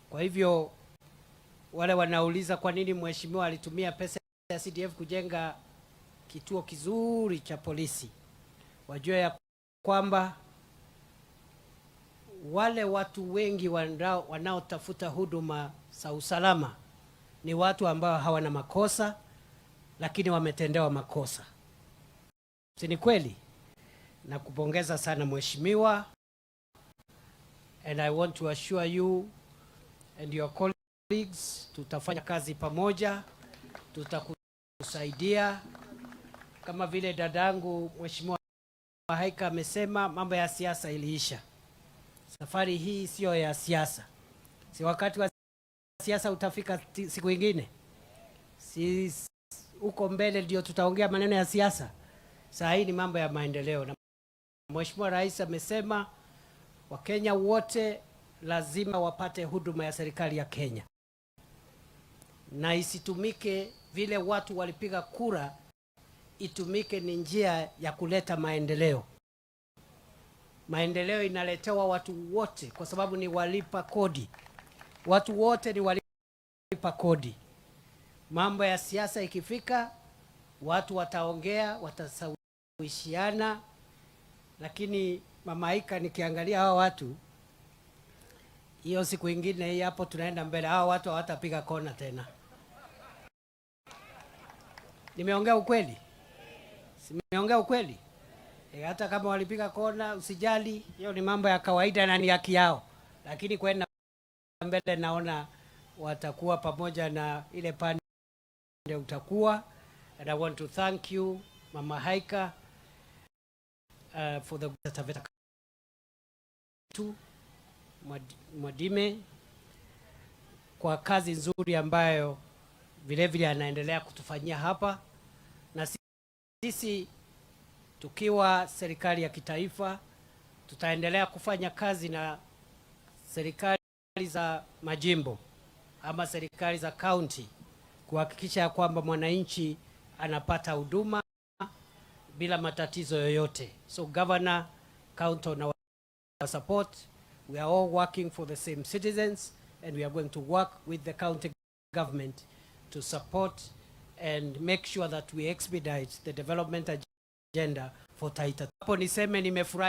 Kwa hivyo wale wanauliza kwa nini mheshimiwa alitumia pesa ya CDF kujenga kituo kizuri cha polisi, wajue ya kwamba wale watu wengi wanaotafuta huduma za usalama ni watu ambao hawana makosa, lakini wametendewa makosa. Si ni kweli? Na kupongeza sana mheshimiwa, and I want to assure you and your colleagues, tutafanya kazi pamoja, tutakusaidia. Kama vile dadangu mheshimiwa Haika amesema, mambo ya siasa iliisha. Safari hii sio ya siasa. Si wakati wa siasa utafika siku nyingine. Si uko mbele ndio tutaongea maneno ya siasa. Saa hii ni mambo ya maendeleo. Na Mheshimiwa Rais amesema Wakenya wote lazima wapate huduma ya serikali ya Kenya. Na isitumike vile watu walipiga kura, itumike ni njia ya kuleta maendeleo. Maendeleo inaletewa watu wote kwa sababu ni walipa kodi. Watu wote ni walipa kodi. Mambo ya siasa ikifika, watu wataongea, watasawishiana, lakini Mama Haika, nikiangalia hawa watu, hiyo siku ingine hii hapo tunaenda mbele, hawa watu hawatapiga kona tena. Nimeongea ukweli? Simeongea ukweli? Hata kama walipiga kona usijali, hiyo ni mambo ya kawaida na ni haki yao. Lakini kwenda mbele naona watakuwa pamoja na ile pande utakuwa. And I want to thank you Mama Haika for the Taveta Mwadime kwa kazi nzuri ambayo vile vile anaendelea kutufanyia hapa. Na sisi tukiwa serikali ya kitaifa tutaendelea kufanya kazi na serikali za majimbo ama serikali za county kuhakikisha kwamba mwananchi anapata huduma bila matatizo yoyote. So governor, count on our support. We are all working for the same citizens, and we are going to work with the county government to support and make sure that we expedite the development agenda for Taita. Hapo niseme nimefurahi